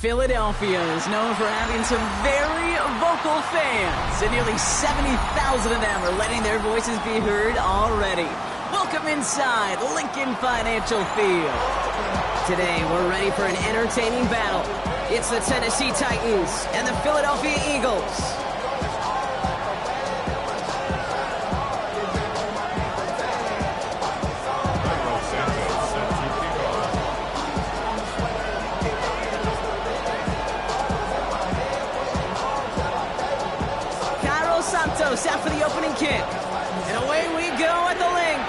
Philadelphia is known for having some very vocal fans, and nearly 70,000 of them are letting their voices be heard already. Welcome inside Lincoln Financial Field. Today, we're ready for an entertaining battle. It's the Tennessee Titans and the Philadelphia Eagles. Out for the opening kick. And away we go at the link.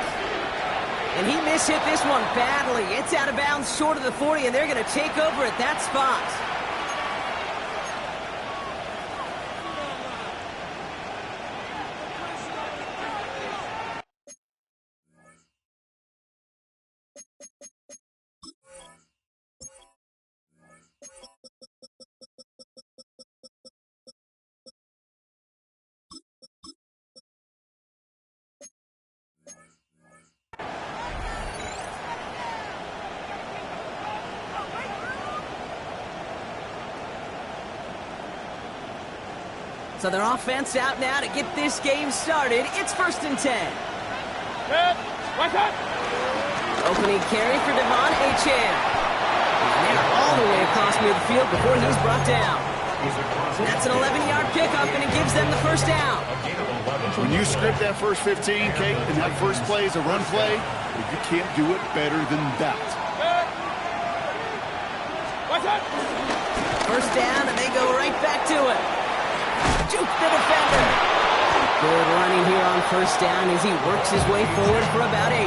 And he mishit this one badly. It's out of bounds short of the 40, and they're going to take over at that spot. So their offense out now to get this game started. It's 1st and 10. Opening carry for Devon Achane. And they're all the way across midfield before he's brought down. That's an 11-yard pickup, and it gives them the first down. When you script that first 15, Kate, and that first play is a run play, you can't do it better than that. First down, and they go right back to it. Juke the defender. Good running here on first down as he works his way forward for about 8.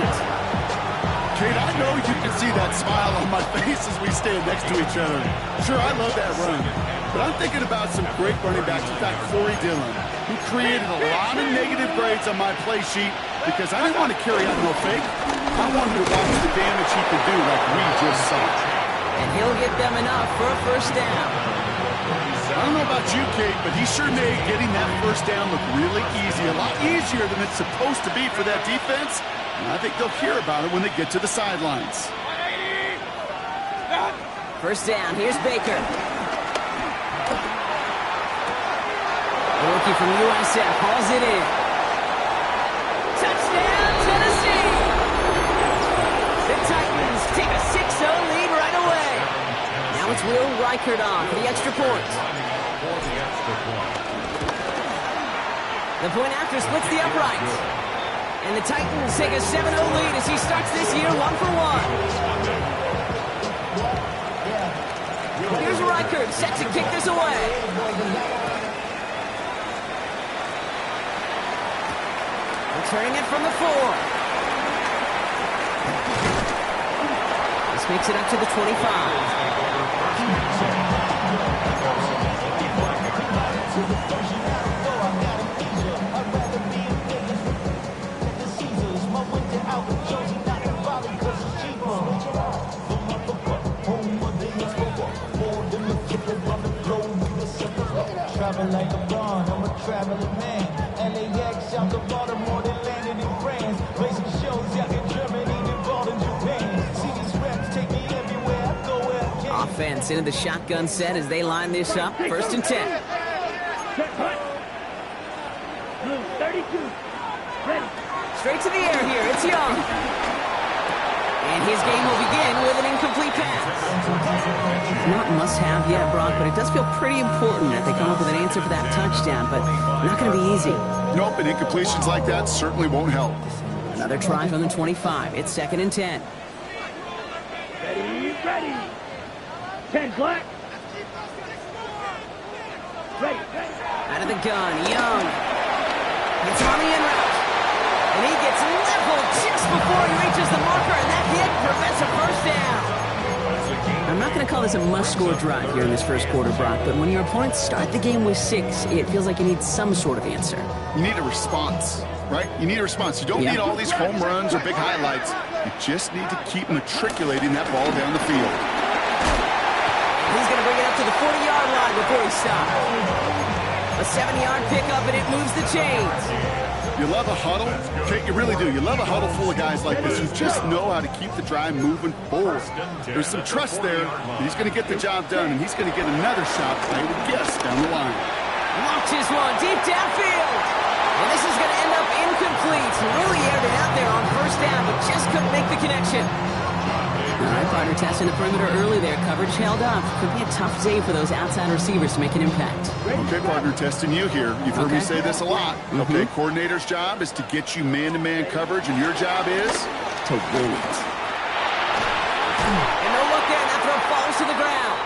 Kate, I know you can see that smile on my face as we stand next to each other. Sure, I love that run. But I'm thinking about some great running backs. In fact, Corey Dillon, who created a lot of negative grades on my play sheet because I didn't want to carry out no fake. I wanted to watch the damage he could do like we just saw. And he'll get them enough for a first down. I don't know about you, Kate, but he sure made getting that first down look really easy. A lot easier than it's supposed to be for that defense. And I think they'll hear about it when they get to the sidelines. First down, here's Baker. The rookie from USF hauls it in. Touchdown, Tennessee! The Titans take a 6-0 lead right away. Now it's Will Reichert on for the extra point. The point after splits the uprights. And the Titans take a 7-0 lead as he starts this year 1-for-1. Here's Reichert, set to kick this away. Returning it from the 4. This makes it up to the 25. Like a bond, I'm a traveling man. LAX out to Baltimore, they landed in France. Racing shows out in Germany, involved in Japan. See these reps take me everywhere I go where I can. Offense into the shotgun set as they line this up. 1st and 10. 32. Ready. Straight to the air here. It's Young. And his game will begin with an incomplete pass. Not must-have yet, Brock, but it does feel pretty important that they come up with an answer for that touchdown, but not going to be easy. Nope, and incompletions like that certainly won't help. Another try from the 25. It's 2nd and 10. Ready. 10 black. Ready. Out of the gun, Young. It's on the in route. And he gets leveled just before he reaches the marker, and that hit prevents a first down. I'm not going to call this a must-score drive here in this first quarter, Brock, but when your opponents start the game with 6, it feels like you need some sort of answer. You need a response, right? You need a response. You don't need all these home runs or big highlights. You just need to keep matriculating that ball down the field. He's going to bring it up to the 40-yard line before he stops. A 7-yard pickup, and it moves the chains. You love a huddle? Okay, you really do. You love a huddle full of guys like this who just know how to keep the drive moving forward. There's some trust there that he's going to get the job done, and he's going to get another shot, I would guess, down the line. Launches one deep downfield. And this is going to end up incomplete. Really aired it out there on first down, but just couldn't make the connection. All right, partner, testing the perimeter early there. Coverage held up. Could be a tough day for those outside receivers to make an impact. Okay, partner, testing you here. You've heard me say this a lot. Okay, coordinator's job is to get you man-to-man coverage, and your job is to win it. And no look there, and that throw falls to the ground.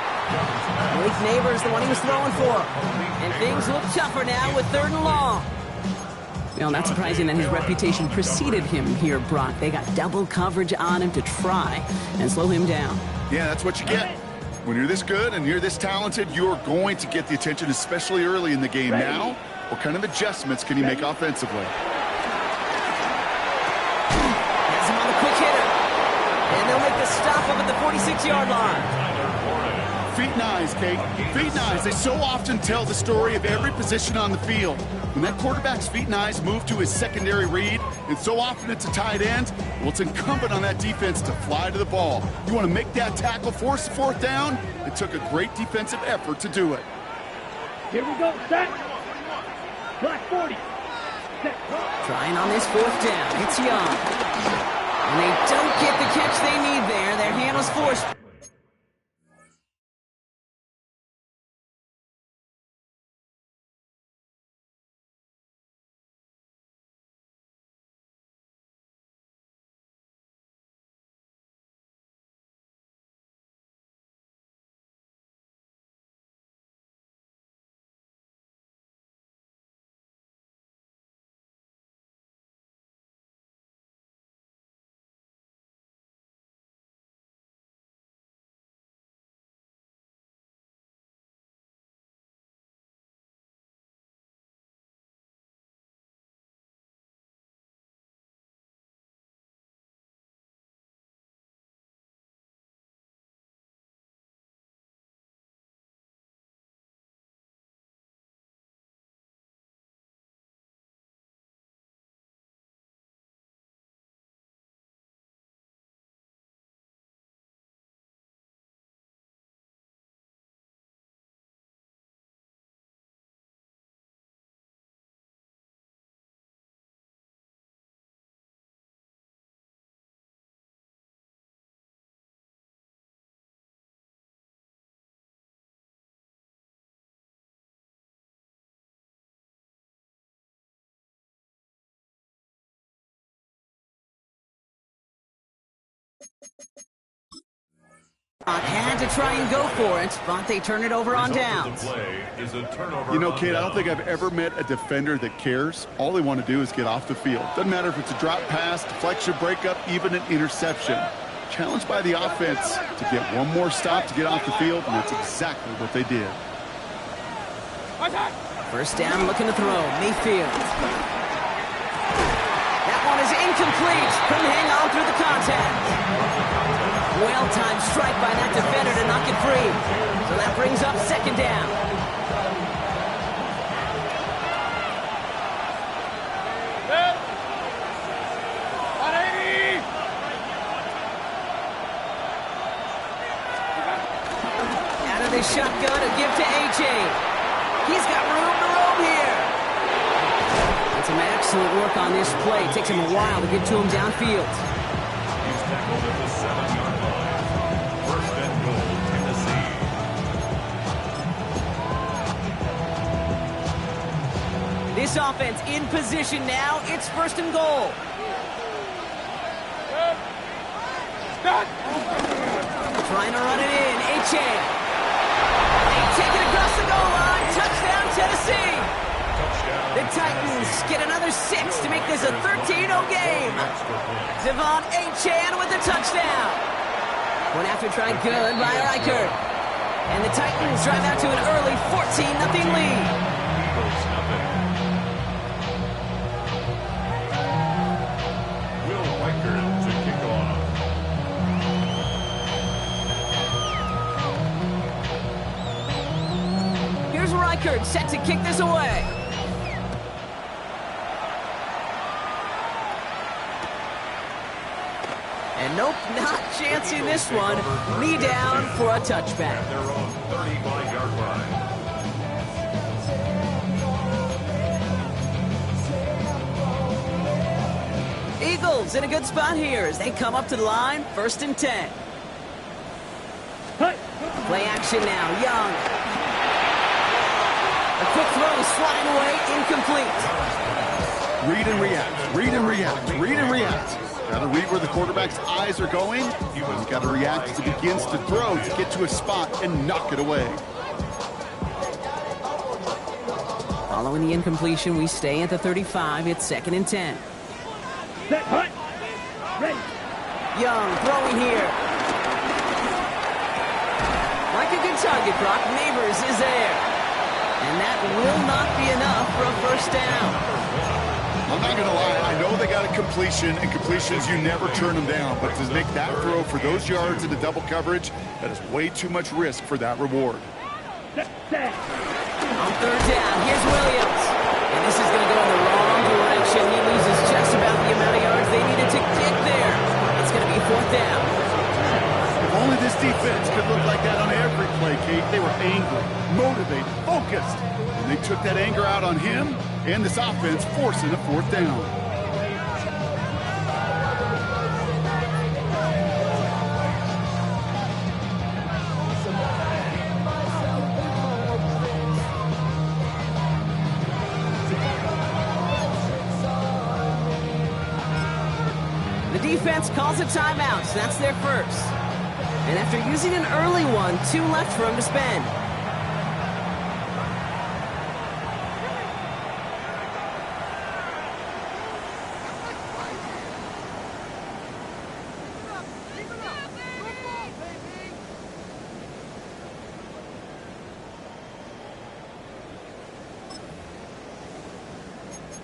Malik Neighbors, the one he was throwing for. And things look tougher now with 3rd and long. Well, not surprising that his reputation preceded him here, Brock. They got double coverage on him to try and slow him down. Yeah, that's what you get. When you're this good and you're this talented, you're going to get the attention, especially early in the game. Now, what kind of adjustments can he make offensively? Has him on the quick hitter. And they'll make the stop up at the 46-yard line. Feet and eyes, Kate. Feet and eyes. They so often tell the story of every position on the field. When that quarterback's feet and eyes move to his secondary read, and so often it's a tight end, well, it's incumbent on that defense to fly to the ball. You want to make that tackle, force the 4th down? It took a great defensive effort to do it. Here we go, set. Black 40. Set. Trying on this 4th down. It's Young. And they don't get the catch they need there. Their hand was forced. Had to try and go for it, but they turn it over on downs. You know, Kate, I don't think I've ever met a defender that cares. All they want to do is get off the field. Doesn't matter if it's a drop pass, deflection, breakup, even an interception. Challenged by the offense to get one more stop to get off the field, and that's exactly what they did. First down, looking to throw. Mayfield. That one is incomplete. Couldn't hang on through the contact. Well-timed strike by that defender to knock it free. So that brings up 2nd down. Out of the shotgun, a give to A.J. He's got room to roam here. And some excellent work on this play. Takes him a while to get to him downfield. He's tackled at the 7-yard line. 1st and goal, Tennessee. This offense in position now. It's 1st and goal. Trying to run it in. Achane. They take it across the goal line. Touchdown, Tennessee. The Titans get another 6 to make this a 13-0 game. Devon Achane with the touchdown. Went after try good by Reichert. And the Titans drive out to an early 14-0 lead. Reichert set to kick this away. And nope, not chancing this one. Knee down for a touchback. At their own 35-yard line. Eagles in a good spot here as they come up to the line, 1st and 10. Play action now, Young. A quick throw is flying away, incomplete. Read and react, read and react, read and react. Gotta read where the quarterback's eyes are going. You gotta react as he begins to throw to get to a spot and knock it away. Following the incompletion, we stay at the 35. It's 2nd and 10. Set, hut. Ready. Young throwing here. Like a good target, Brock. Neighbors is there. And that will not be enough for a 1st down. I'm not going to lie, I know they got a completion, and completions, you never turn them down. But to make that throw for those yards into double coverage, that is way too much risk for that reward. Set. On 3rd down, here's Williams. And this is going to go in the wrong direction. He loses just about the amount of yards they needed to get there. It's going to be 4th down. If only this defense could look like that on every play, Kate. They were angry, motivated, focused. And they took that anger out on him and this offense, forcing a 4th down. The defense calls a timeout, so that's their 1st. And after using an early one, 2 left for him to spend.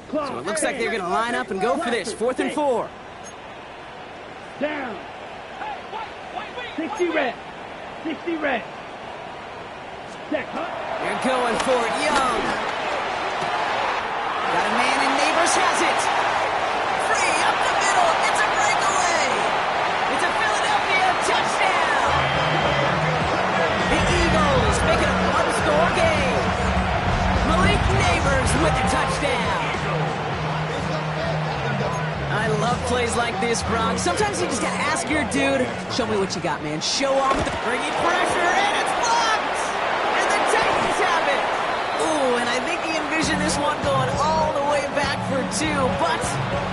So it looks like they're going to line up and go for this. 4th and 4. Down. 60 reps. 60 reps. Set, hut. They're going for it. Young. Got a man and Neighbors has it. Free up the middle. It's a breakaway. It's a Philadelphia touchdown. The Eagles make it a 1-score game. Malik Neighbors with the touchdown. I love plays like this, Brock. Sometimes you just gotta ask your dude, show me what you got, man. Show off the bringing pressure, and it's blocked! And the Titans have it! Ooh, and I think he envisioned this one going all the way back for 2, but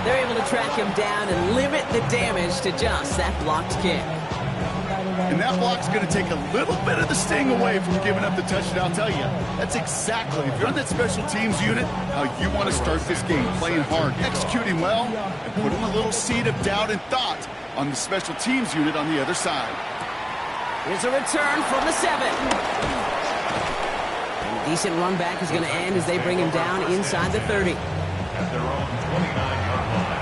they're able to track him down and limit the damage to just that blocked kick. And that block's going to take a little bit of the sting away from giving up the touchdown. I'll tell you, that's exactly, if you're on that special teams unit, how you want to start this game. Playing hard, executing well, and putting a little seed of doubt and thought on the special teams unit on the other side. Here's a return from the 7. And a decent run back is going to end as they bring him down inside the 30. At their own 29-yard line.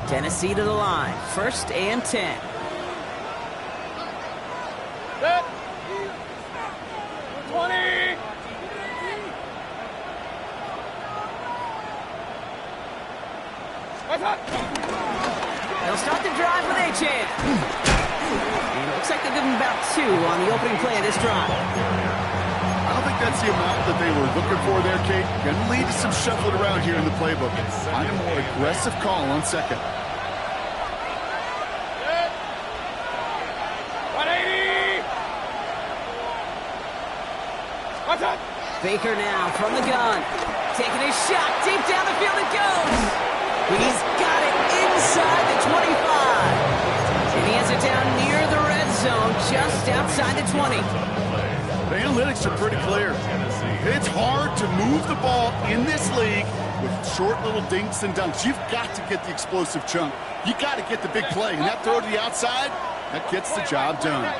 Tennessee to the line. 1st and 10. Set. 20. They'll start the drive with a chance. And it looks like they'll give them about 2 on the opening play of this drive. I don't think that's the amount that they were looking for there, Kate. Going to lead to some shuffling around here in the playbook. Find a more aggressive call on 2nd. 180. What's up? Baker now from the gun. Taking his shot. Deep down the field it goes. He's got it inside the 25. And he has it down near the red zone, just outside the 20. The analytics are pretty clear. It's hard to move the ball in this league with short little dinks and dunks. You've got to get the explosive chunk. You got to get the big play. And that throw to the outside, that gets the job done.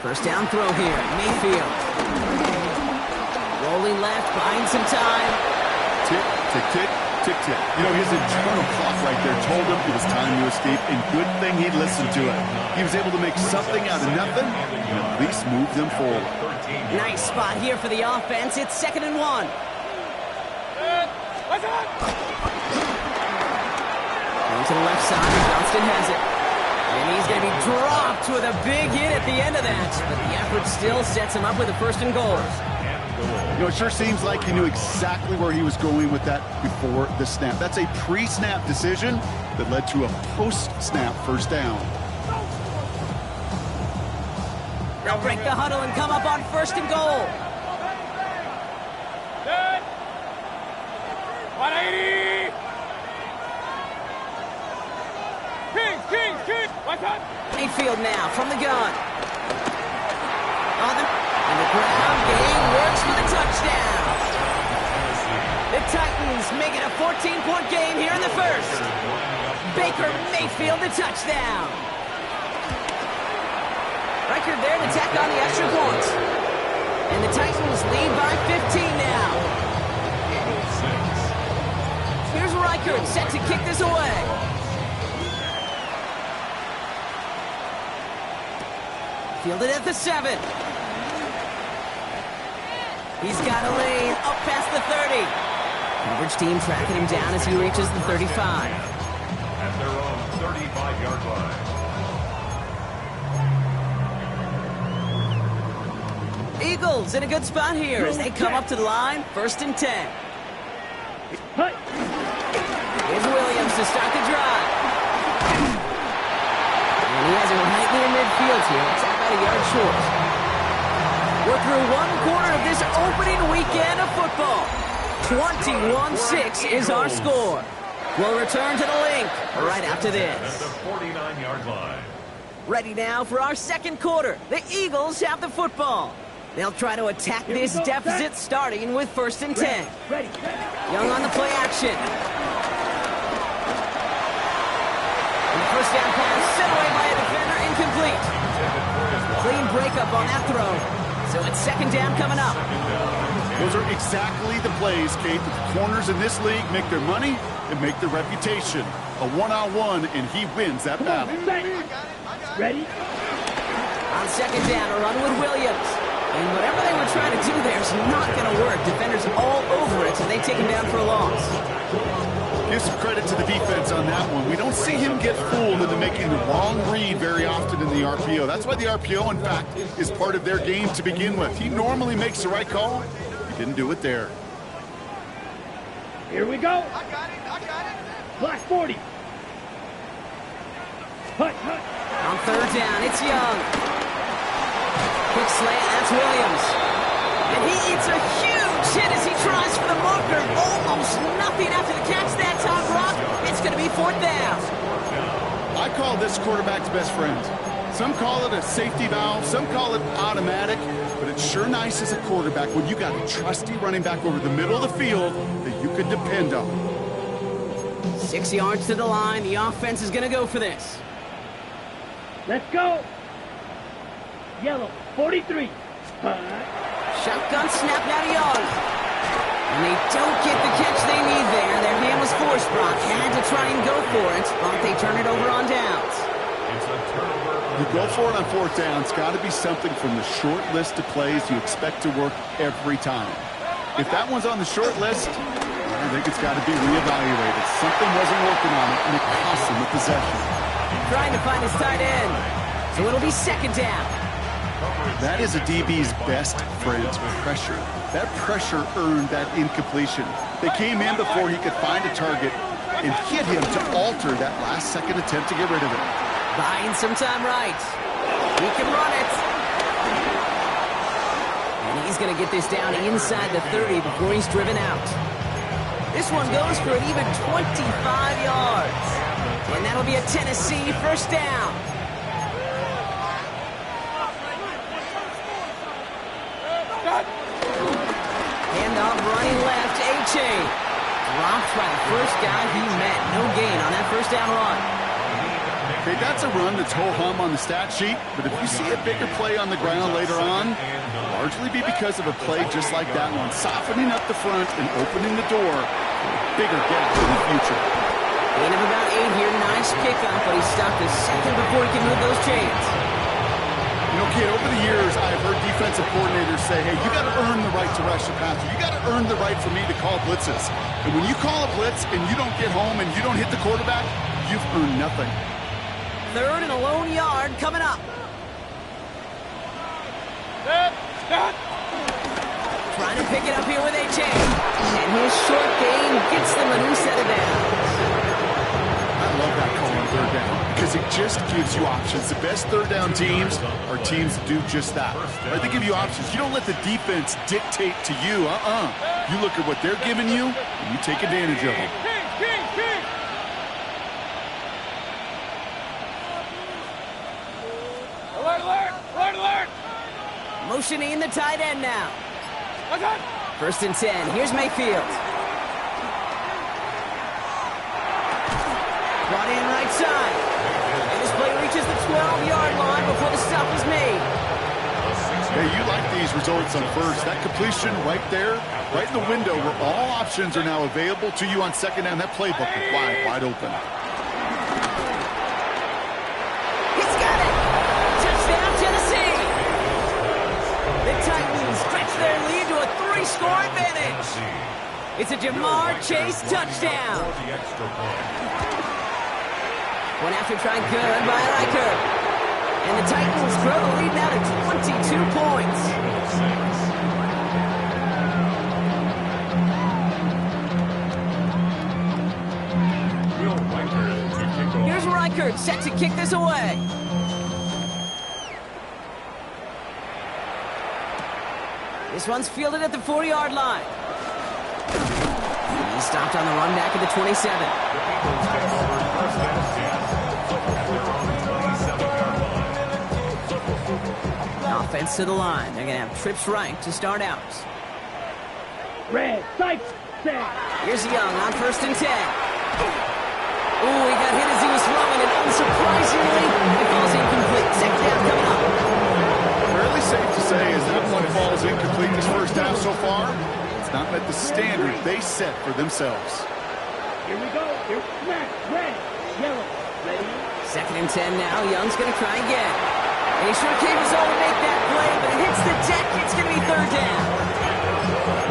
1st down throw here. Mayfield. Rolling left, buying some time. Tick, tick, tick, tick, tick. You know, his internal clock right there told him it was time to escape, and good thing he listened to it. He was able to make something out of nothing and at least move them forward. Nice spot here for the offense. It's 2nd and 1. Going to the left side, and Johnston has it. And he's going to be dropped with a big hit at the end of that. But the effort still sets him up with a 1st and goal. You know, it sure seems like he knew exactly where he was going with that before the snap. That's a pre-snap decision that led to a post-snap 1st down. They'll break the huddle and come up on 1st and goal. 180! Kings! Watch out! Mayfield now from the gun. And the ground game works for the touchdown. The Titans make it a 14-point game here in the 1st. Baker Mayfield the touchdown. Record there to tack on the extra point. And the Titans lead by 15 now. Here's Reichert set to kick this away. Fielded at the 7. He's got a lane up past the 30. Coverage team tracking him down as he reaches the 35. At their own 35-yard line. Eagles in a good spot here as they come up to the line. 1st and 10. Here's Williams to start the drive. And he has it right near midfield here. It's about a yard short. We're through 1/4 of this opening weekend of football. 21-6 is our score. We'll return to the link right after this. At the 49-yard line. Ready now for our 2nd quarter. The Eagles have the football. They'll try to attack this deficit starting with 1st and 10. Young on the play action. And the 1st down pass set away by a defender, incomplete. Clean breakup on that throw. So it's 2nd down coming up. Those are exactly the plays, Kate, that the corners in this league make their money and make their reputation. A one-on-one, and he wins that battle. Ready? On 2nd down, a run with Williams. And whatever they were trying to do there is not going to work. Defenders all over it, and they take him down for a loss. Give some credit to the defense on that one. We don't see him get fooled into making the wrong read very often in the RPO. That's why the RPO, in fact, is part of their game to begin with. He normally makes the right call. He didn't do it there. Here we go. I got it. Black 40. Hut. On 3rd down, it's Young. Quick slant, that's Williams. And he eats a huge hit as he tries for the marker. Almost nothing after the catch that time, Brock. It's going to be 4th down. I call this quarterback's best friend. Some call it a safety valve, some call it automatic, but it's sure nice as a quarterback when you got a trusty running back over the middle of the field that you can depend on. 6 yards to the line. The offense is going to go for this. Let's go. Yellow, 43. Shotgun snap now to Young. And they don't get the catch they need there. Their hand was forced. Brock had to try and go for it, but they turn it over on downs. It's a turnover. You go for it on 4th down. It's got to be something from the short list of plays you expect to work every time. If that one's on the short list, I think it's got to be reevaluated. Something wasn't working on it, and it cost him the possession. Trying to find his tight end. So it'll be 2nd down. That is a DB's best friend, pressure. That pressure earned that incompletion. They came in before he could find a target and hit him to alter that last-second attempt to get rid of it. Buying some time right. He can run it. And he's going to get this down inside the 30 before he's driven out. This one goes for an even 25 yards. And that'll be a Tennessee 1st down. Handoff running left, A-Chain. Dropped by the first guy he met. No gain on that 1st down run. Okay, that's a run that's ho-hum on the stat sheet, but if you see a bigger play on the ground later on, it'll largely be because of a play just like that one, softening up the front and opening the door for a bigger gap in the future. Gain of about 8 here. Nice pickup, but he stopped a second before he can move those chains. You know, Okay, over the years, I've heard defensive coordinators say, hey, you got to earn the right to rush the passer. You got to earn the right for me to call blitzes. And when you call a blitz and you don't get home and you don't hit the quarterback, you've earned nothing. 3rd and a lone yard coming up. Trying to pick it up here with A-Chain. And his short game gets them a new set of downs. I love that call on 3rd down because it just gives you options. The best 3rd down teams are teams that do just that. Right? They give you options. You don't let the defense dictate to you. You look at what they're giving you, and you take advantage of it. Alert! Motioning the tight end now. 1st and 10. Here's Mayfield. Brought in right side. And this play reaches the 12-yard line before the stop is made. Hey, you like these results on 1st. That completion right there, right in the window where all options are now available to you on 2nd down. That playbook is wide open. He's got it! Touchdown, Tennessee! The Titans stretch their lead to a 3-score advantage. It's a Jamar Chase touchdown. One after trying good by Riker. And the Titans grow the lead now to 22 points. Here's Riker set to kick this away. This one's fielded at the 40-yard line. He stopped on the run back at the 27. Offense to the line. They're going to have trips right to start out. Red, sight, set. Here's Young on 1st and 10. Ooh, he got hit as he was throwing, and unsurprisingly, it falls incomplete. 2nd down coming up. Fairly safe to say as that one falls incomplete this 1st half so far, it's not met the standard they set for themselves. Here we go. Here, smack, red, yellow, ready. 2nd and 10 now. Young's going to try again. And he sure came his all to make that play, but it hits the deck. It's going to be 3rd down.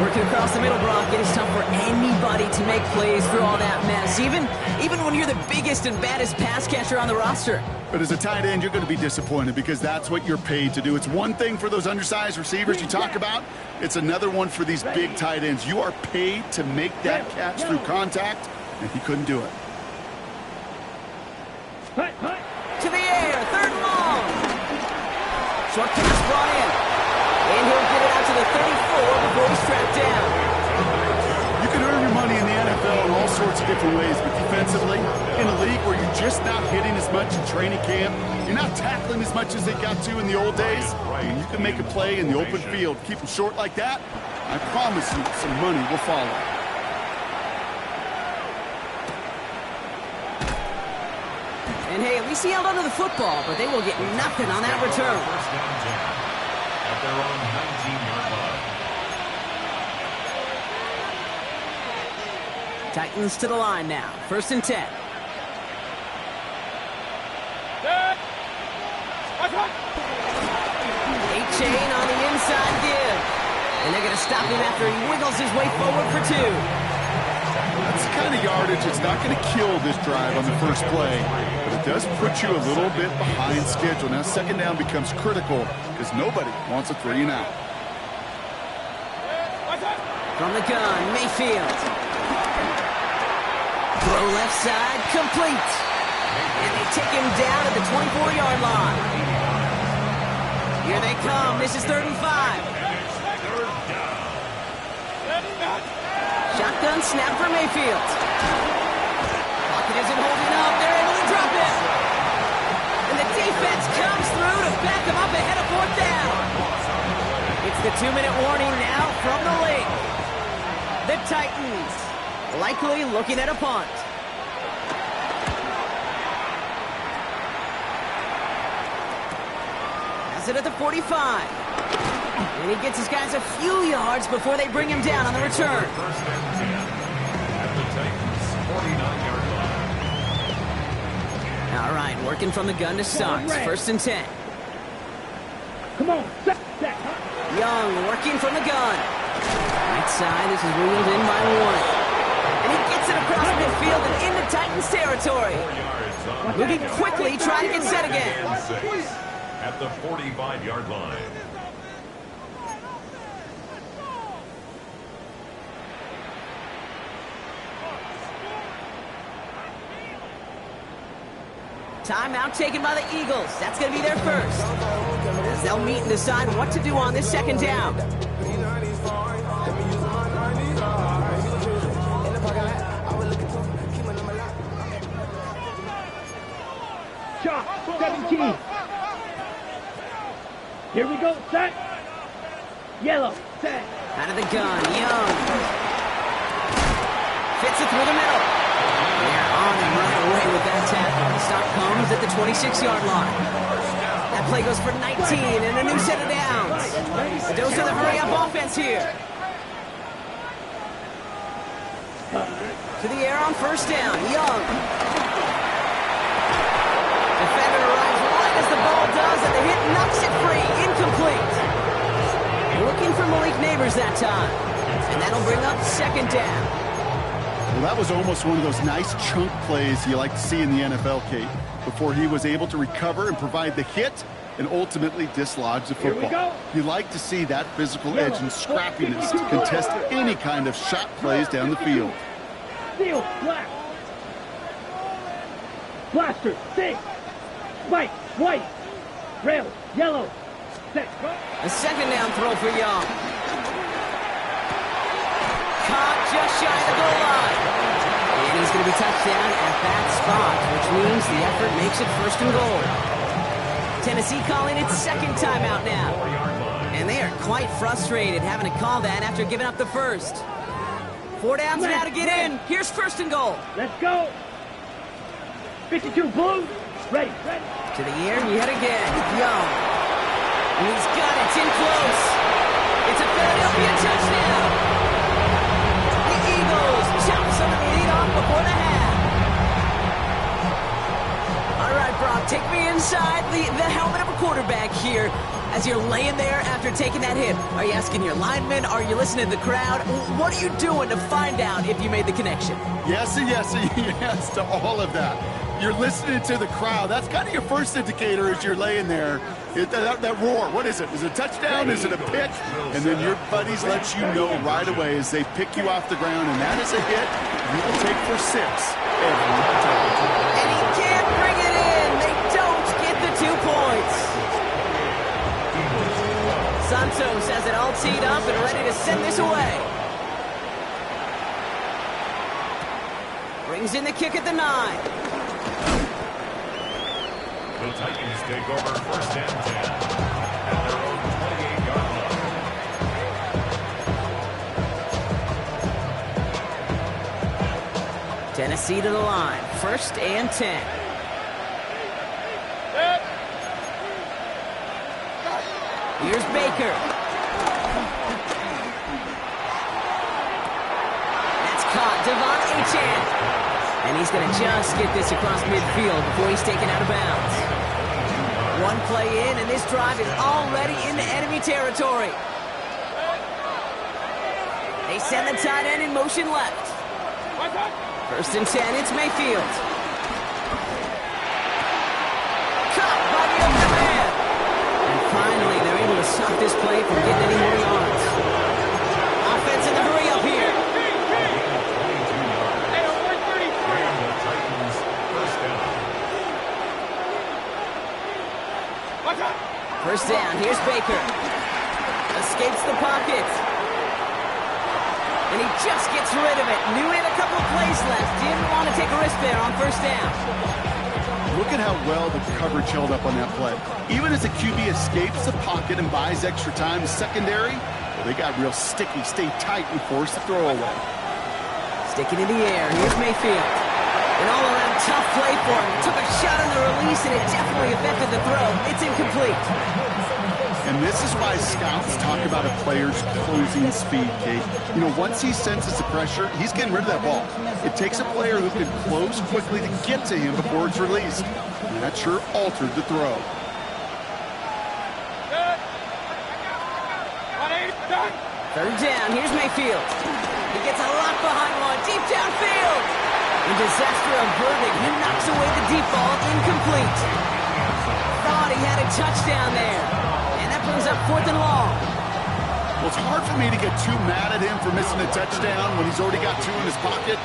Working across the middle, Brock, it is tough for anybody to make plays through all that mess, even when you're the biggest and baddest pass catcher on the roster. But as a tight end, you're going to be disappointed because that's what you're paid to do. It's one thing for those undersized receivers you talk about. It's another one for these big tight ends. You are paid to make that catch through contact, and he couldn't do it. To the air, 3rd and long. Short pass brought in. And he'll get it out to the 34 before he's tracked down. You can earn your money in the NFL in all sorts of different ways, but defensively, in a league where you're just not hitting as much in training camp, you're not tackling as much as they got to in the old days, and you can make a play in the open field. Keep them short like that, I promise you some money will follow. And hey, at least he held onto the football, but they will get nothing on that return. At their own 19-yard line. Titans to the line now. 1st and 10. A-Chain on the inside give. And they're going to stop him after he wiggles his way forward for 2. That's the kind of yardage that's not going to kill this drive on the first play, but it does put you a little bit behind schedule. Now 2nd down becomes critical because nobody wants a 3 and out. From the gun, Mayfield. Throw left side, complete. And they take him down at the 24-yard line. Here they come. This is 3rd and 5. Shotgun snap for Mayfield. Pocket isn't holding up. They're able to drop it. And the defense comes through to back him up ahead of 4th down. It's the 2-minute warning now from the league. The Titans likely looking at a punt. Has it at the 45. And he gets his guys a few yards before they bring him down on the return. 1st and 10 at the Titans' 49-yard line. All right, working from the gun to start. 1st and 10. Come on, set. Young working from the gun. Right side, this is wheeled in by one. And he gets it across midfield and into Titans territory. 4 yards on Moving quickly, trying to get set again. and 6 at the 45-yard line. Timeout taken by the Eagles. That's going to be their first. As they'll meet and decide what to do on this second down. Shot, 17. Here we go, set. Yellow, set. Out of the gun, Young. Fits it through the middle. They're on him right away with that tackle. The stop comes at the 26-yard line. That play goes for 19 and a new set of downs. The dose of the hurry-up offense here. To the air on first down, Young. Defender arrives right as the ball does, and the hit knocks it free. Incomplete. Looking for Malik Neighbors that time. And that'll bring up second down. Well, that was almost one of those nice chunk plays you like to see in the NFL, Kate, before he was able to recover and provide the hit and ultimately dislodge the football. You like to see that physical edge and scrappiness to contest any kind of shot plays down the field. Seal, black. Blaster, 6. Spike, white. Rail, yellow. Set. A second down throw for Young. Caught just shy of the goal line. And he's going to be touched down at that spot, which means the effort makes it first and goal. Tennessee calling its second timeout now. And they are quite frustrated having to call that after giving up the first. 4 downs now to get in. Here's first and goal. Let's go. 52 blue. Ready. To the air yet again. Young. And he's got it. It's in close. It's a Philadelphia touchdown. The Eagles chop some of the lead off before the half. All right, Brock, take me inside the helmet of a quarterback here as you're laying there after taking that hit. Are you asking your linemen? Are you listening to the crowd? What are you doing to find out if you made the connection? Yes and yes and yes to all of that. You're listening to the crowd. That's kind of your first indicator as you're laying there. That roar, what is it? Is it a touchdown? Is it a pick? And then your buddies let you know right away as they pick you off the ground, and that is a hit you will take for 6 every time. And he can't bring it in. They don't get the 2 points. Santos has it all teed up and ready to send this away. Brings in the kick at the 9. The Titans take over first and 10 at their own 28-yard line. Tennessee to the line. First and 10. Here's Baker. That's caught. Devon Achane. And he's going to just get this across midfield before he's taken out of bounds. One play in, and this drive is already into enemy territory. They send the tight end in motion left. First and 10, it's Mayfield. Caught by the open man. And finally, they're able to stop this play from getting any more yards. Offense in the hurry up here. First down, here's Baker. Escapes the pocket. And he just gets rid of it. Knew he had a couple of plays left. Didn't want to take a risk there on first down. Look at how well the coverage held up on that play. Even as the QB escapes the pocket and buys extra time, secondary, well, they got real sticky, stay tight, and force the throw away. Sticking in the air, here's Mayfield. An all-around tough play for him. He took a shot on the release, and it definitely affected the throw. It's incomplete. And this is why scouts talk about a player's closing speed, Kate. You know, once he senses the pressure, he's getting rid of that ball. It takes a player who can close quickly to get to him before it's released. And that sure altered the throw. Third down, here's Mayfield. He gets a lot behind one, deep downfield. In disaster averted, he knocks away the deep ball, incomplete. Thought he had a touchdown there. And that brings up 4th and long. Well, it's hard for me to get too mad at him for missing a touchdown when he's already got 2 in his pocket.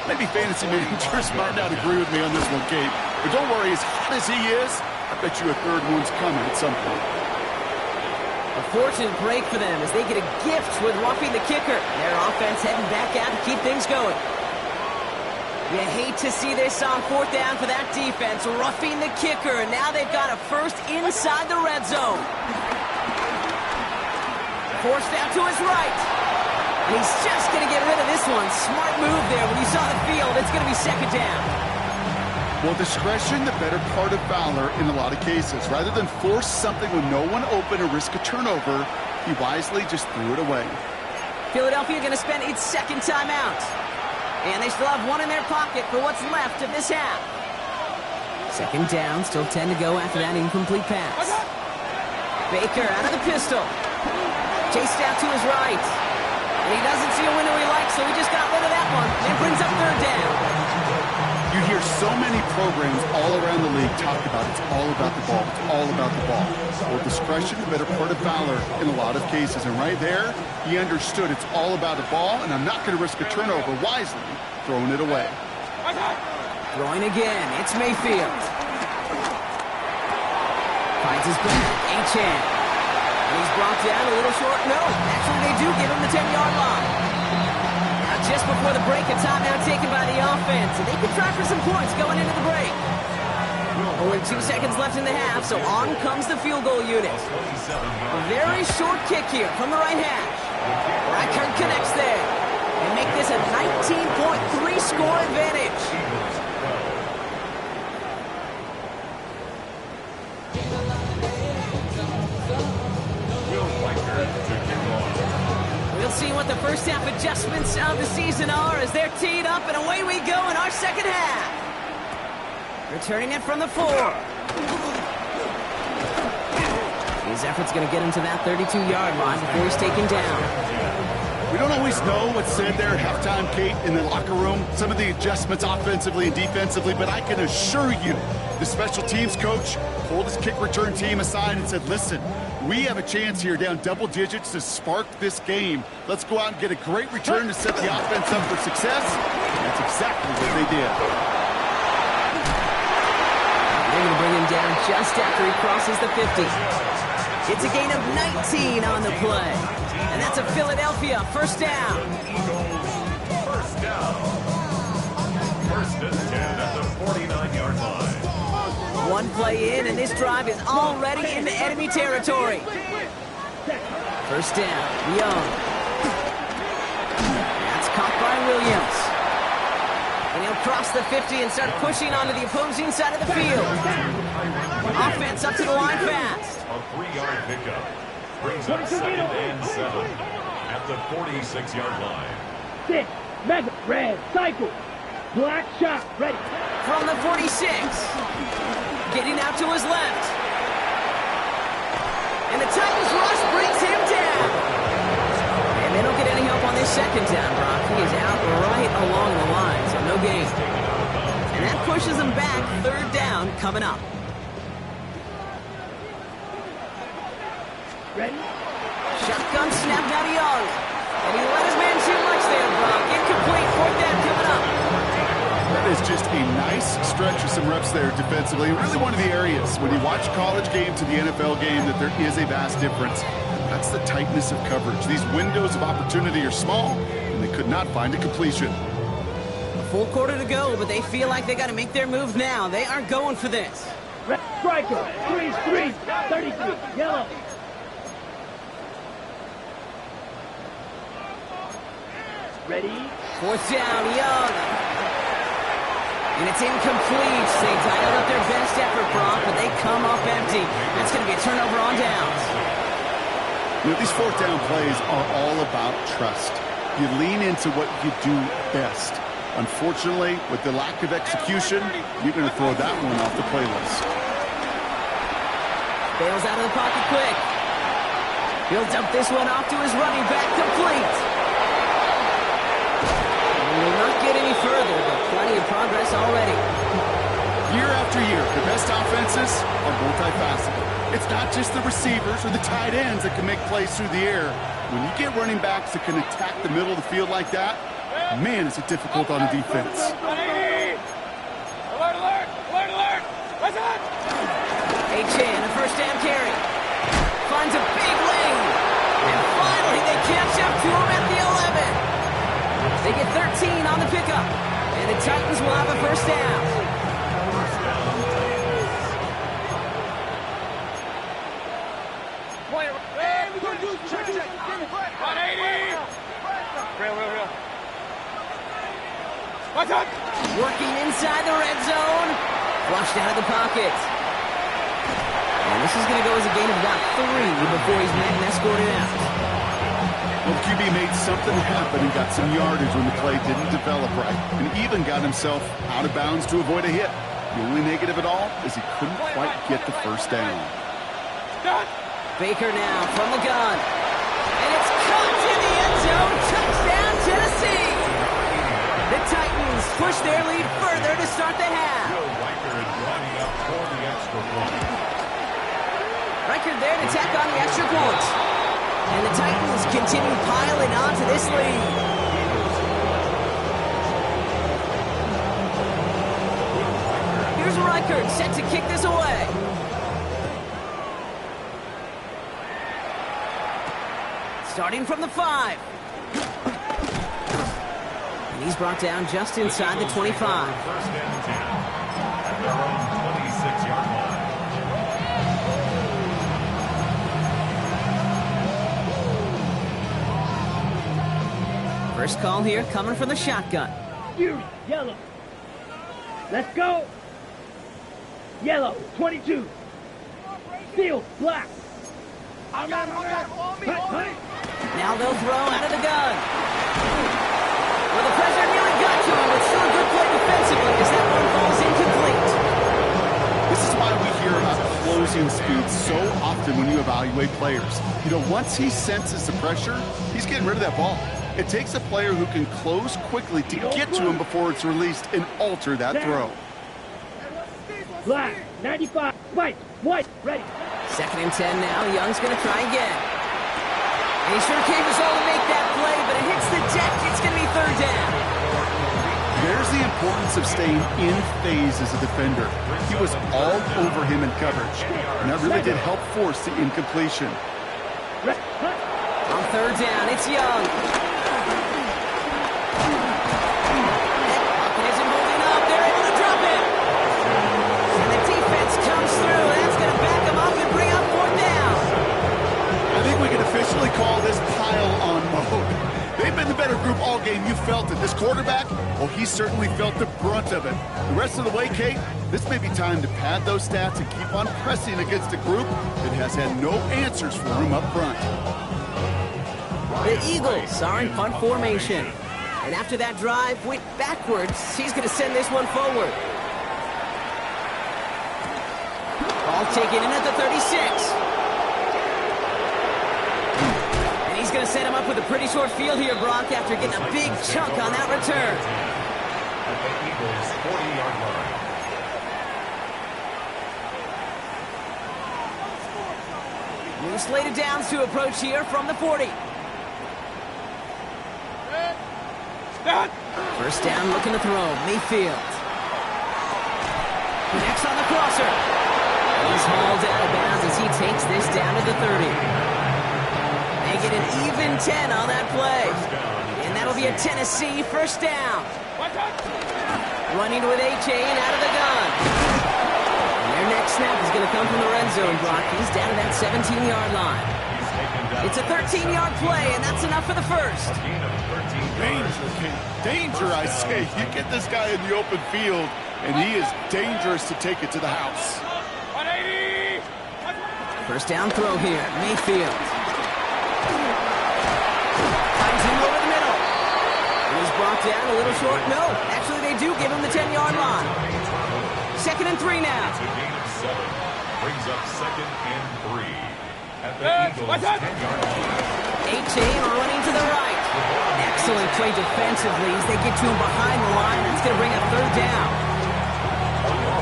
Maybe fantasy managers might not agree with me on this one, Kate. But don't worry, as hot as he is, I bet you a 3rd one's coming at some point. A fortunate break for them as they get a gift with roughing the kicker. Their offense heading back out to keep things going. You hate to see this on 4th down for that defense, roughing the kicker, and now they've got a first inside the red zone. Forced out to his right. And he's just going to get rid of this one. Smart move there. When you saw the field, it's going to be 2nd down. Well, discretion, the better part of valor in a lot of cases. Rather than force something with no one open or risk a turnover, he wisely just threw it away. Philadelphia going to spend its 2nd timeout. And they still have 1 in their pocket for what's left of this half. 2nd down, still 10 to go after that incomplete pass. Baker out of the pistol. Chased out to his right. And he doesn't see a window he likes, so he just got rid of that one. And brings up 3rd down. You hear so many programs all around the league talk about it's all about the ball. It's all about the ball. Well, discretion, the better part of valor in a lot of cases. And right there, he understood it's all about the ball, and I'm not going to risk a turnover, wisely throwing it away. Throwing again. It's Mayfield. Finds his back. Achane. And he's brought down a little short. No, actually they do give him the 10-yard line. Now just before the break, a timeout taken by the offense. And they can try for some points going into the break. Only 2 seconds left in the half, so on comes the field goal unit. A very short kick here from the right hash. Reichard connects there. And make this a 19.3 score advantage. We'll see what the first half adjustments of the season are as they're teed up, and away we go in our 2nd half. Returning it from the 4. His effort's going to get him to that 32-yard line before he's taken down. We don't always know what's said there at halftime, Kate, in the locker room. Some of the adjustments offensively and defensively, but I can assure you the special teams coach pulled his kick return team aside and said, listen, we have a chance here down double digits to spark this game. Let's go out and get a great return to set the offense up for success. And that's exactly what they did. They're going to bring him down just after he crosses the 50. It's a gain of 19 on the play. And that's a Philadelphia first down. First down. 1st and 10 at the 49-yard line. 1 play in, and this drive is already into enemy territory. First down, Young. That's caught by Williams. And he'll cross the 50 and start pushing onto the opposing side of the field. Offense up to the line fast. A 3-yard pickup. Brings up 2nd and 7 at the 46-yard line. 6, mega, red, cycle, black shot, ready. From the 46. Getting out to his left. And the Titans rush brings him down. And they don't get any help on this 2nd down, Brock. He is out right along the line, so no gain. And that pushes him back. 3rd down coming up. Ready? Shotgun snap out of Young. And he let his man too much there, Brock. Incomplete. 4th down coming up. That is just a nice stretch of some reps there defensively. Really one of the areas when you watch college game to the NFL game that there is a vast difference. That's the tightness of coverage. These windows of opportunity are small, and they could not find a completion. A full quarter to go, but they feel like they got to make their move now. They are going for this. Red striker, 3-3, 33, yellow. Ready? 4th down, Young. And it's incomplete. They dialed up their best effort, Brock, but they come up empty. That's going to be a turnover on downs. You know, these 4th down plays are all about trust. You lean into what you do best. Unfortunately, with the lack of execution, you're going to throw that one off the playlist. Bails out of the pocket quick. He'll dump this one off to his running back, complete. He will not get any further, but plenty of progress already. Year after year, the best offenses are multifaceted. It's not just the receivers or the tight ends that can make plays through the air. When you get running backs that can attack the middle of the field like that, man, is it difficult on the defense. Alert, alert, alert, alert! What's up? A-Chain, a first down carry. Finds a big lane. And finally, they catch up to him at the 11. They get 13 on the pickup. And the Titans will have a first down. Hey, we're going to do check. 180. Real. What's up? Working inside the red zone. Flushed out of the pocket. And this is going to go as a gain of about 3 before he's met and escorted out. Well, QB made something happen and got some yardage when the play didn't develop right, and even got himself out of bounds to avoid a hit. The only negative at all is he couldn't quite get the first down. Baker now from the gun. And it's caught in the end zone. Touchdown, Tennessee. The Titans push their lead further to start the half. Riker is lining up for the extra point. Riker there to tack on the extra point. And the Titans continue piling on to this lead. Here's Riker set to kick this away. Starting from the 5. And he's brought down just inside the 25. First and 10 at their own 26-yard line. First call here coming from the shotgun. Fury, yellow. Let's go. Yellow, 22. Steel, black. I got him. Hunt. Now they'll throw out of the gun. Well, the pressure nearly got to him, but still a good play defensively as that one falls incomplete. This is why we hear about closing speed so often when you evaluate players. You know, once he senses the pressure, he's getting rid of that ball. It takes a player who can close quickly to get to him before it's released and alter that throw. Black, 95, white, ready. 2nd and 10 now. Young's going to try again. And he sure came his all to make that play, but it hits the deck. It's going to be 3rd down. There's the importance of staying in phase as a defender. He was all over him in coverage, and that really did help force the incompletion. On 3rd down, it's Young. Pocket isn't holding up. They're able to drop it. And the defense comes through, and that's going to back them up and bring up 4th down. I think we can officially call this pile-on mode. They've been the better group all game. You felt it. This quarterback, well, he certainly felt the brunt of it. The rest of the way, Kate, this may be time to pad those stats and keep on pressing against a group that has had no answers for him up front. The Eagles are in punt formation. And after that drive went backwards, he's going to send this one forward. Ball taken in at the 36. And he's going to set him up with a pretty short field here, Brock, after getting a big chunk on that return. At the Eagles' 40-yard line. New slated downs to approach here from the 40. First down, looking to throw. Mayfield. Connects on the crosser. He's hauled out of bounds as he takes this down to the 30. They get an even 10 on that play. And that'll be a Tennessee first down. Running with A-Chain out of the gun. And their next snap is going to come from the red zone, Brock. He's down to that 17-yard line. It's a 13-yard play, and that's enough for the first. Danger, I say. You get this guy in the open field, and he is dangerous to take it to the house. 180. First down throw here. Mayfield. Finds him over the middle. And he's brought down a little short. No, actually they do give him the 10-yard line. 2nd and 3 now. It's a gain of 7. Brings up 2nd and 3. at the Eagles' 10-yard line. 18 running to the right. Excellent play defensively as they get to him behind the line. That's going to bring up third down.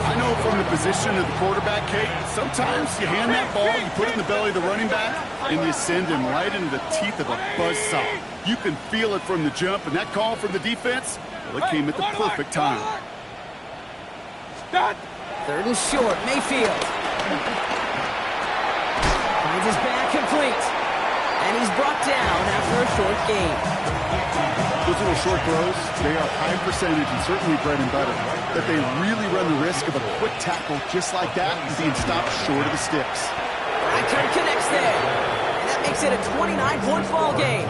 I know from the position of the quarterback, Kate, sometimes you hand that ball, you put it in the belly of the running back, and you send him right into the teeth of a buzzsaw. You can feel it from the jump, and that call from the defense, well, it came at the perfect time. Third and short, Mayfield. Finds his back complete. And he's brought down after a short gain. Those little short throws, they are high percentage and certainly bread and butter. That they really run the risk of a quick tackle just like that and being stopped short of the sticks. Record connects there. And that makes it a 29-point ball game.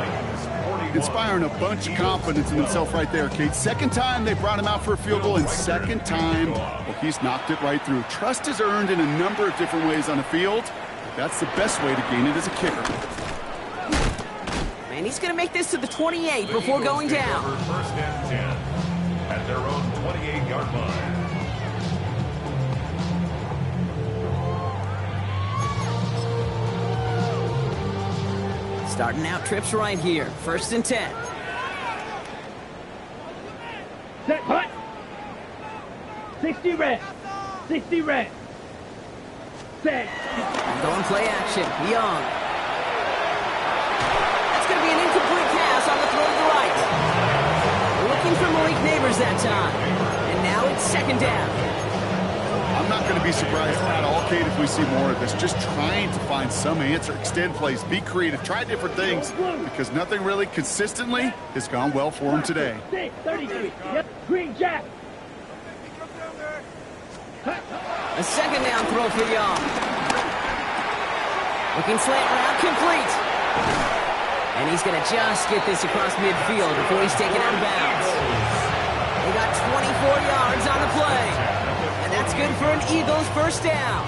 Inspiring a bunch of confidence in himself right there, Kate. Second time they brought him out for a field goal, and second time, well, he's knocked it right through. Trust is earned in a number of different ways on the field. That's the best way to gain it as a kicker. And he's going to make this to the 28 before going down. First and 10 at their own 28-yard line. Starting out trips right here. First and 10. Set, hut. 60 red. 60 red. Set. Going play action. Young. That's going to be an incomplete pass on the throw to the right. Looking for Malik Neighbors that time. And now it's second down. I'm not going to be surprised at all, Kate, if we see more of this. Just trying to find some answer, extend plays, be creative, try different things, because nothing really consistently has gone well for him today. 33. Yep. Green Jack. A second down throw for Young. Looking slant route, complete. And he's going to just get this across midfield before he's taken out of bounds. They got 24 yards on the play. And that's good for an Eagles first down.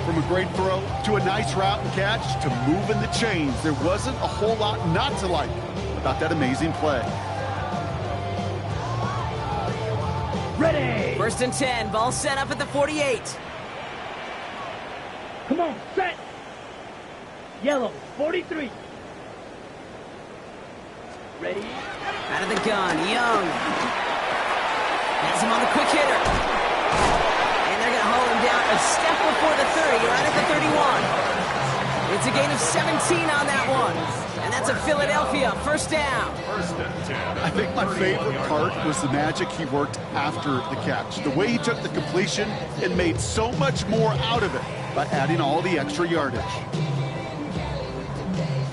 From a great throw to a nice route and catch to moving the chains, there wasn't a whole lot not to like about that amazing play. Ready. First and 10, ball set up at the 48. Come on, set. Yellow, 43. Ready. Out of the gun, Young. Has him on the quick hitter. And they're going to hold him down a step before the 30, right at the 31. It's a gain of 17 on that one. And that's a Philadelphia first down. First and 10. I think my favorite part was the magic he worked after the catch. The way he took the completion and made so much more out of it by adding all the extra yardage.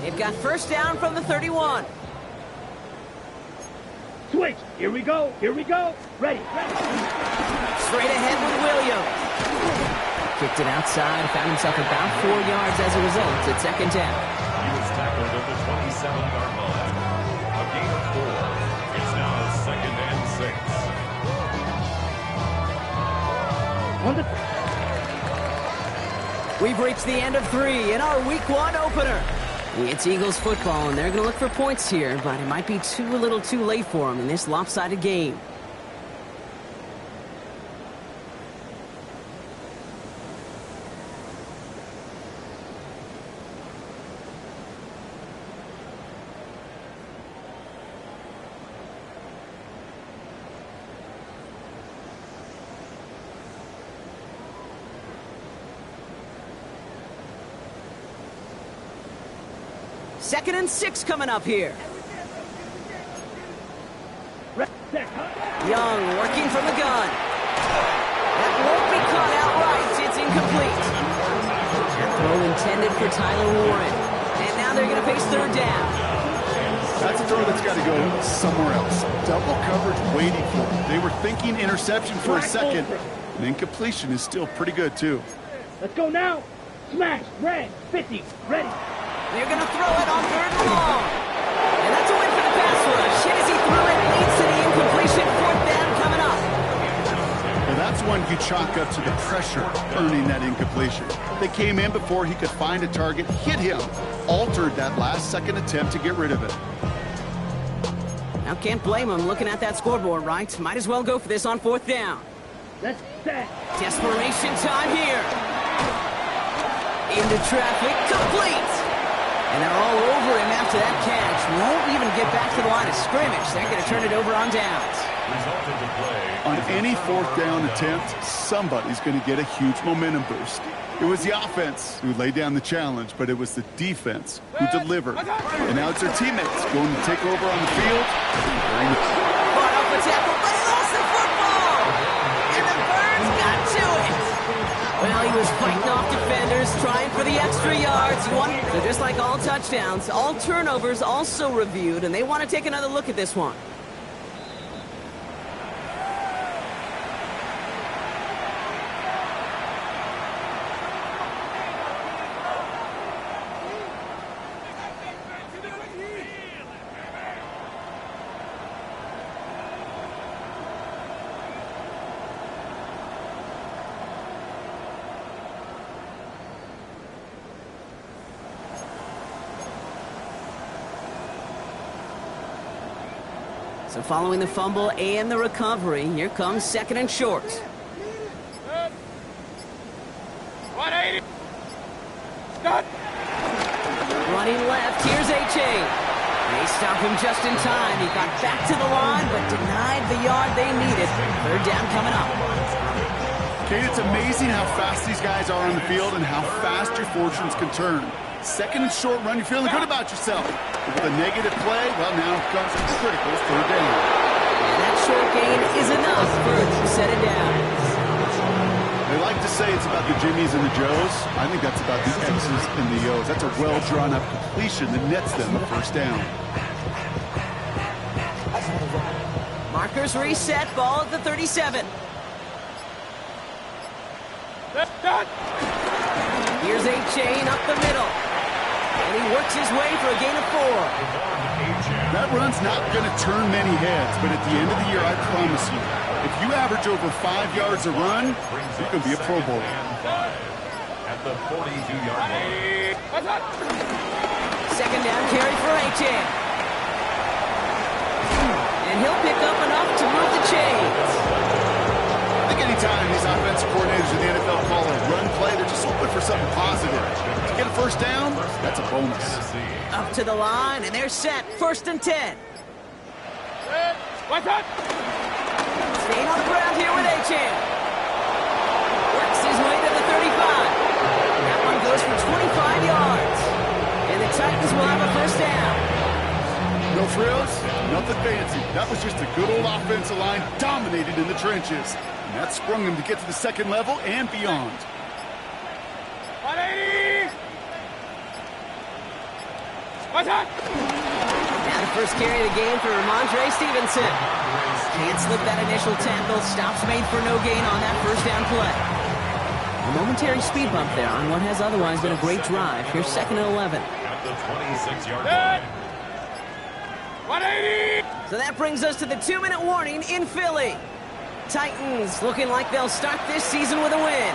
They've got first down from the 31. Switch. Here we go. Here we go. Ready. Ready. Straight ahead with Williams. Kicked it outside, found himself about 4 yards as a result at second down. He was tackled at the 27-yard line. A gain of 4. It's now second and 6. We've reached the end of 3 in our Week 1 opener. It's Eagles football, and they're going to look for points here, but it might be a little too late for them in this lopsided game. Second and 6 coming up here. Young working from the gun. That won't be caught outright. It's incomplete. That throw intended for Tyler Warren. And now they're going to face third down. That's a throw that's got to go somewhere else. Double coverage waiting for it. They were thinking interception for a second. And incompletion is still pretty good, too. Let's go now. Smash. Red. 50. Ready. They're going to throw it on third and long. And that's a win for the pass rush. Hit as he threw it, leads to the incompletion. Fourth down coming up. Well, that's one you chalk up to the pressure earning that incompletion. They came in before he could find a target, hit him, altered that last-second attempt to get rid of it. Now, can't blame him looking at that scoreboard, right? Might as well go for this on fourth down. Let's set. Desperation time here. Into traffic, complete! And they're all over him after that catch. Won't even get back to the line of scrimmage. They're going to turn it over on downs. Resulted to play. On any fourth down attempt, somebody's going to get a huge momentum boost. It was the offense who laid down the challenge, but it was the defense who delivered. And now it's their teammates going to take over on the field. Brought off the tackle, but he lost the football! And the Birds got to it! Well, he was fighting off defenders, trying for the extra yards. So just like all touchdowns, all turnovers also reviewed, and they want to take another look at this one. So following the fumble and the recovery, here comes second and short. 180. Stop. Running left, here's A-Chain. They stop him just in time. He got back to the line, but denied the yard they needed. Third down coming up. Kate, it's amazing how fast these guys are on the field and how fast your fortunes can turn. Second and short run, you're feeling good about yourself. With a negative play, well, now comes the critical third down. And that short gain is enough for a set it down. They like to say it's about the Jimmies and the Joes. I think that's about the X's and the O's. That's a well-drawn-up completion that nets them the first down. Markers reset, ball at the 37. Here's A-Chain up the middle. And he works his way for a gain of 4. That run's not going to turn many heads, but at the end of the year, I promise you, if you average over 5 yards a run, you can be a Pro Bowler. At the 42-yard line. Second down carry for A-Chain. And he'll pick up enough to move the chains. I think anytime these offensive coordinators in the NFL call a run play, they're just hoping for something positive. To get a first down, that's a bonus. Up to the line, and they're set. First and 10. Staying on the ground here with A-Chain. Works his way to the 35. That one goes for 25 yards. And the Titans will have a first down. No frills, nothing fancy. That was just a good old offensive line dominated in the trenches. And that sprung them to get to the second level and beyond. 180. Now the first carry of the game for Ramondre Stevenson. Can't slip that initial tackle. Stops made for no gain on that first down play. A momentary speed bump there on what has otherwise been a great drive. Here's second and 11. At the 26-yard line. 180. So that brings us to the 2-minute warning in Philly. Titans looking like they'll start this season with a win.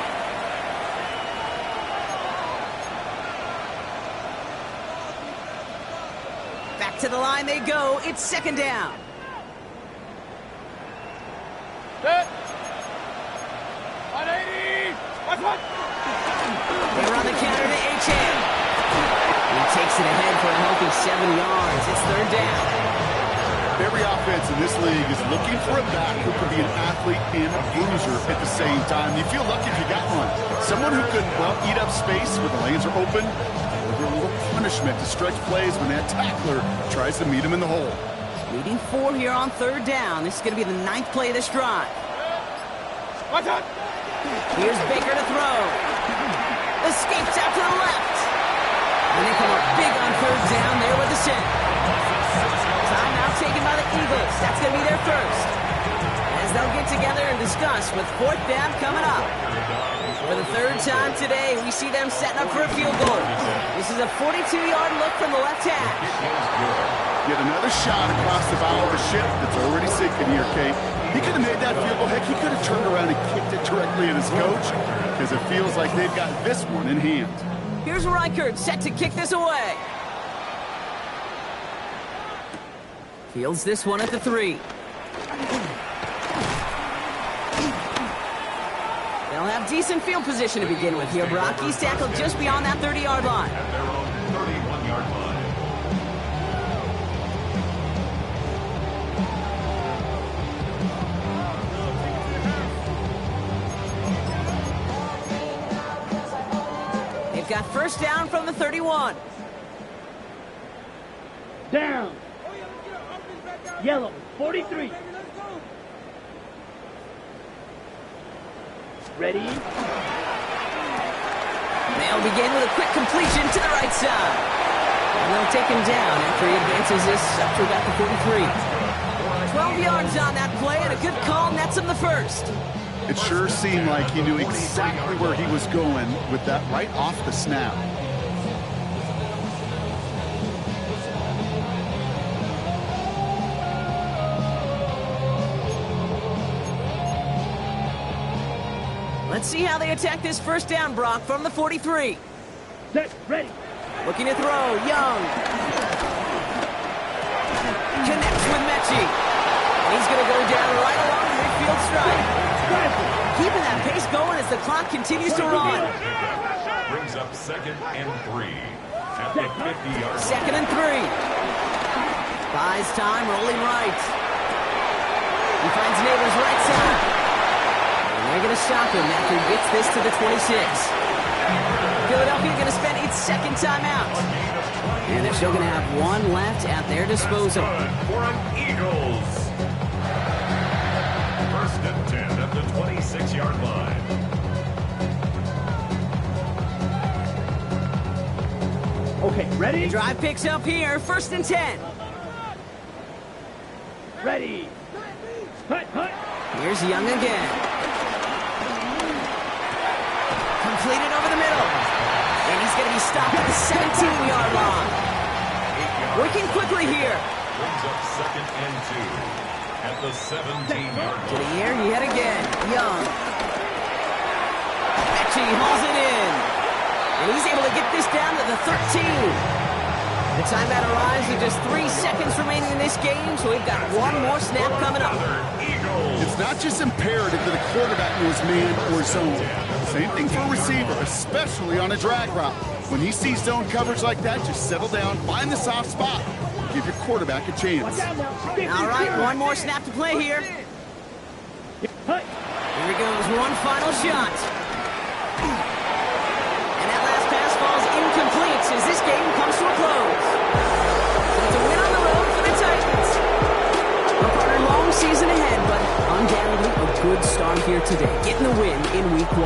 Back to the line they go. It's second down. Set. 180. They run the counter to A-Chain. He takes it ahead for a healthy 7 yards. It's third down. Every offense in this league is looking for a back who can be an athlete and a bruiser at the same time. You feel lucky if you got one. Someone who can, well, eat up space when the lanes are open, deliver a little punishment to stretch plays when that tackler tries to meet him in the hole. Leading 4 here on third down. This is going to be the 9th play of this drive. Watch out. Here's Baker to throw. Escapes out to the left. And they come up big on third down there with the set. Timeout taken by the Eagles. That's going to be their first. As they'll get together and discuss with fourth down coming up. For the third time today, we see them setting up for a field goal. This is a 42-yard look from the left hash. Yet another shot across the bow of a ship that's already sinking here, Kate. He could have made that field goal. Heck, he could have turned around and kicked it directly at his coach, because it feels like they've got this one in hand. Here's Reichert set to kick this away. Fields this one at the 3. They'll They'll have decent field position to begin with here, Brock. He's tackled just beyond that 30-yard line. At their own 31-yard line. They've got first down from the 31. Down. Yellow, 43. Ready? They'll begin with a quick completion to the right side. And they'll take him down after he advances this up to about the 43. 12 yards on that play, and a good call nets him the first. It sure seemed like he knew exactly where he was going with that right off the snap. Let's see how they attack this first down, Brock, from the 43. Set, ready. Looking to throw, Young. Connects with Mechie. And he's going to go down right along the midfield stripe. Keeping that pace going as the clock continues to run. Brings up 2nd and 3 at the 50-yard line. 2nd and 3. Buys time, rolling right. He finds Neighbors right side. And they're going to stop him after he gets this to the 26. Philadelphia going to spend its second timeout. And they're still going to have one left at their disposal. For an Eagles. 1st and 10 at the 26-yard line. Okay, ready? Drive picks up here, 1st and 10. Ready. Hut, hut. Here's Young again. Completed over the middle. And he's going to be stopped at the 17-yard line. Working quickly here. Brings up 2nd and 2 at the 17-yard To the line. air, yet again. Young. Actually hauls it in. And he's able to get this down to the 13. The timeout arrives with just 3 seconds remaining in this game, so we've got one more snap coming up. It's not just imperative that a quarterback knows man or zone. Same thing for a receiver, especially on a drag route. When he sees zone coverage like that, just settle down, find the soft spot, give your quarterback a chance. All right, one more snap to play here. Hut. Here goes, one final shot. And that last pass falls incomplete as this game comes to a close. So it's a win on the road for the Titans. A partner long season ahead, but undoubtedly a good start here today, getting the win in week 1.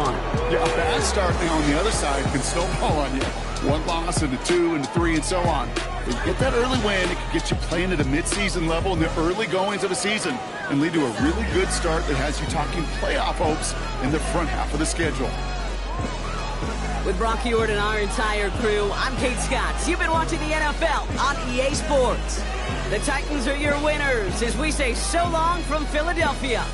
Yeah, a bad start now on the other side can snowball on you. One loss into 2 into 3 and so on. But you get that early win, it can get you playing at a midseason level in the early goings of a season and lead to a really good start that has you talking playoff hopes in the front half of the schedule. With Brock Hewitt and our entire crew, I'm Kate Scott. You've been watching the NFL on EA Sports. The Titans are your winners as we say so long from Philadelphia.